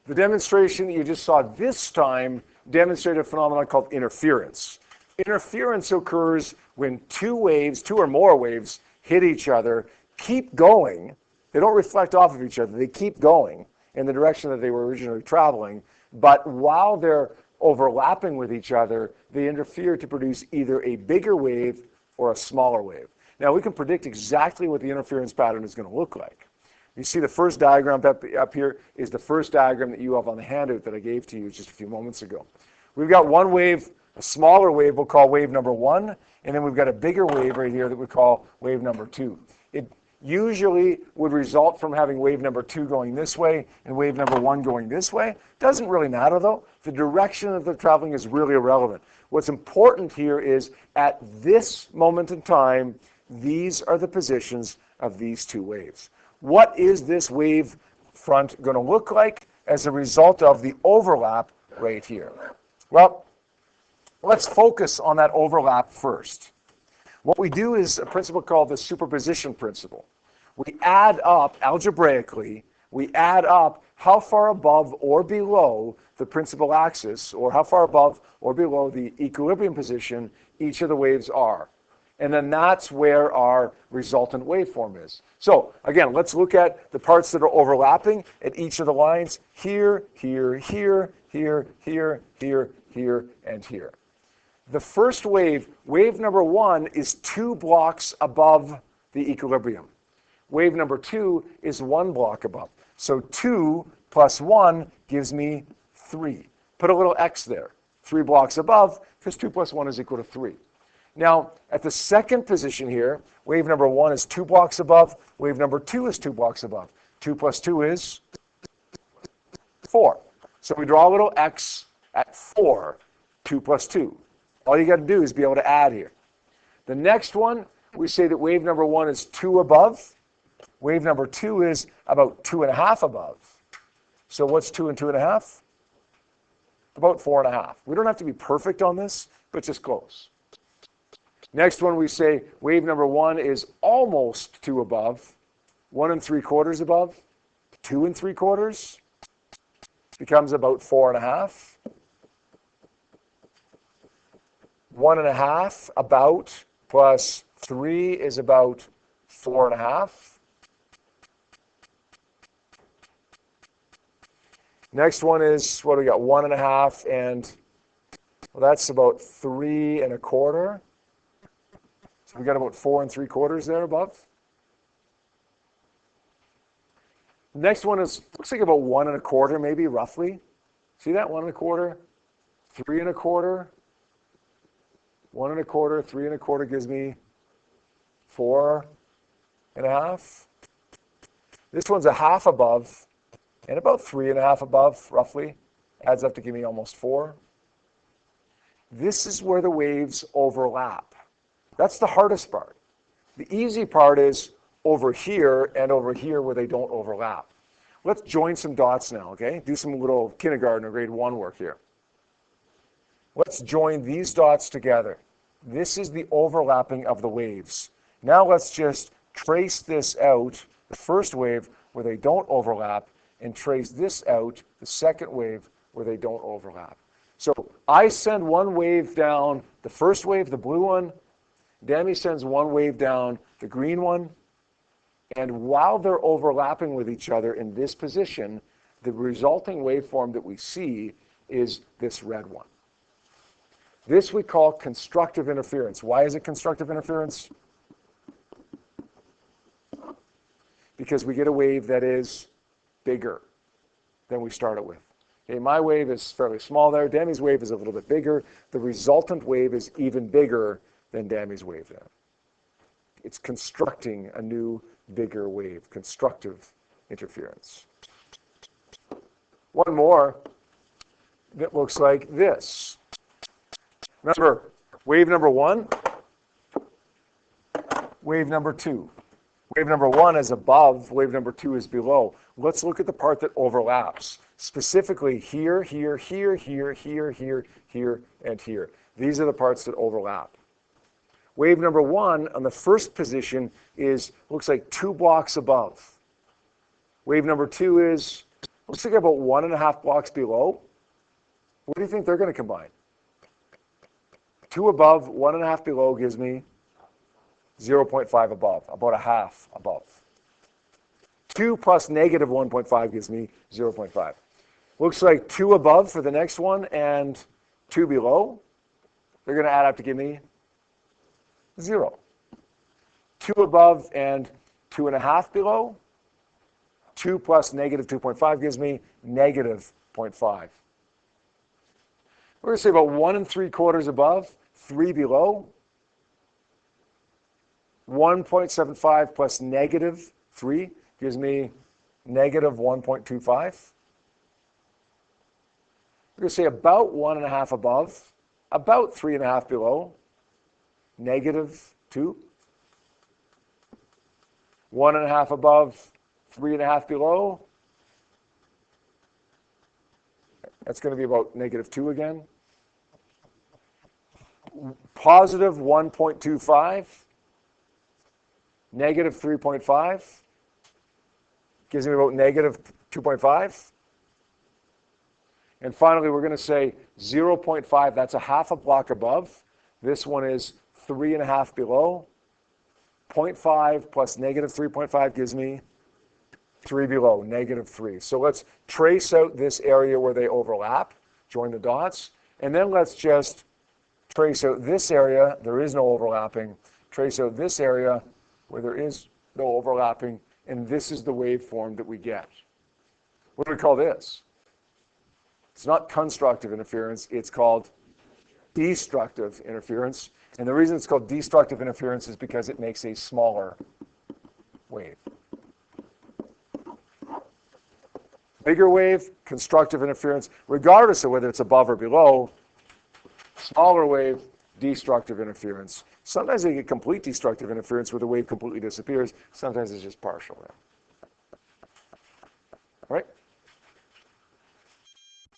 The demonstration that you just saw this time demonstrated a phenomenon called interference. Interference occurs when two or more waves hit each other, keep going. They don't reflect off of each other. They keep going in the direction that they were originally traveling. But while they're overlapping with each other, they interfere to produce either a bigger wave or a smaller wave. Now, we can predict exactly what the interference pattern is going to look like. You see the first diagram up here is the first diagram that you have on the handout that I gave to you just a few moments ago. We've got one wave, a smaller wave we'll call wave number 1, and then we've got a bigger wave right here that we call wave number 2. It usually would result from having wave number 2 going this way and wave number 1 going this way. Doesn't really matter though. The direction that they're traveling is really irrelevant. What's important here is at this moment in time, these are the positions of these two waves. What is this wave front going to look like as a result of the overlap right here? Well, let's focus on that overlap first. What we do is a principle called the superposition principle. We add up, algebraically, we add up how far above or below the principal axis, or how far above or below the equilibrium position each of the waves are. And then that's where our resultant waveform is. So again, let's look at the parts that are overlapping at each of the lines here, here, here, here, here, here, here, and here. The first wave, wave number 1, is 2 blocks above the equilibrium. Wave number 2 is 1 block above. So 2 plus 1 gives me 3. Put a little x there. 3 blocks above, because 2 plus 1 is equal to 3. Now, at the second position here, wave number 1 is 2 blocks above. Wave number 2 is 2 blocks above. 2 plus 2 is 4. So we draw a little x at 4, 2 plus 2. All you got to do is be able to add here. The next one, we say that wave number 1 is 2 above. Wave number 2 is about 2.5 above. So what's 2 and 2.5? About 4.5. We don't have to be perfect on this, but just close. Next one, we say wave number 1 is almost 2 above, 1 3/4 above, 2 3/4 becomes about 4.5. 1.5 about plus 3 is about 4.5. Next one is, what do we got? 1.5, and well, that's about 3 1/4. So we got about 4 3/4 there above. Next one is, looks like about 1 1/4 maybe, roughly. See that? 1 1/4, 3 1/4, 1 1/4, 3 1/4 gives me 4.5. This one's a half above, and about 3.5 above, roughly. Adds up to give me almost 4. This is where the waves overlap. That's the hardest part. The easy part is over here and over here where they don't overlap. Let's join some dots now, okay? Do some little kindergarten or grade 1 work here. Let's join these dots together. This is the overlapping of the waves. Now let's just trace this out, the first wave where they don't overlap, and trace this out, the second wave where they don't overlap. So I send one wave down, the first wave, the blue one. Demi sends one wave down, the green one. And while they're overlapping with each other in this position, the resulting waveform that we see is this red one. This we call constructive interference. Why is it constructive interference? Because we get a wave that is bigger than we started with. Okay, my wave is fairly small there. Demi's wave is a little bit bigger. The resultant wave is even bigger than Dami's wave there. It's constructing a new, bigger wave, constructive interference. One more that looks like this. Remember, wave number 1, wave number 2. Wave number 1 is above, wave number 2 is below. Let's look at the part that overlaps. Specifically here, here, here, here, here, here, here, and here. These are the parts that overlap. Wave number 1 on the first position looks like 2 blocks above. Wave number 2 is Let's think about 1.5 blocks below. What do you think they're going to combine? 2 above, 1.5 below gives me 0.5 above, about a half above. 2 plus negative 1.5 gives me 0.5. Looks like 2 above for the next one and 2 below. They're going to add up to give me 0. 2 above and 2.5 below. 2 plus negative 2.5 gives me negative 0.5. We're going to say about 1 3/4 above, 3 below. 1.75 plus negative 3 gives me negative 1.25. We're going to say about 1.5 above, about 3.5 below, negative 2. 1.5 above, 3.5 below. That's going to be about negative 2 again. Positive 1.25. Negative 3.5. Gives me about negative 2.5. And finally, we're going to say 0.5. That's a half a block above. This one is 3.5 below. 0.5 plus negative 3.5 gives me 3 below, negative 3. So let's trace out this area where they overlap, join the dots, and then let's just trace out this area. There is no overlapping. Trace out this area where there is no overlapping, and this is the waveform that we get. What do we call this? It's not constructive interference. It's called destructive interference. And the reason it's called destructive interference is because it makes a smaller wave. Bigger wave, constructive interference, regardless of whether it's above or below. Smaller wave, destructive interference. Sometimes they get complete destructive interference where the wave completely disappears. Sometimes it's just partial.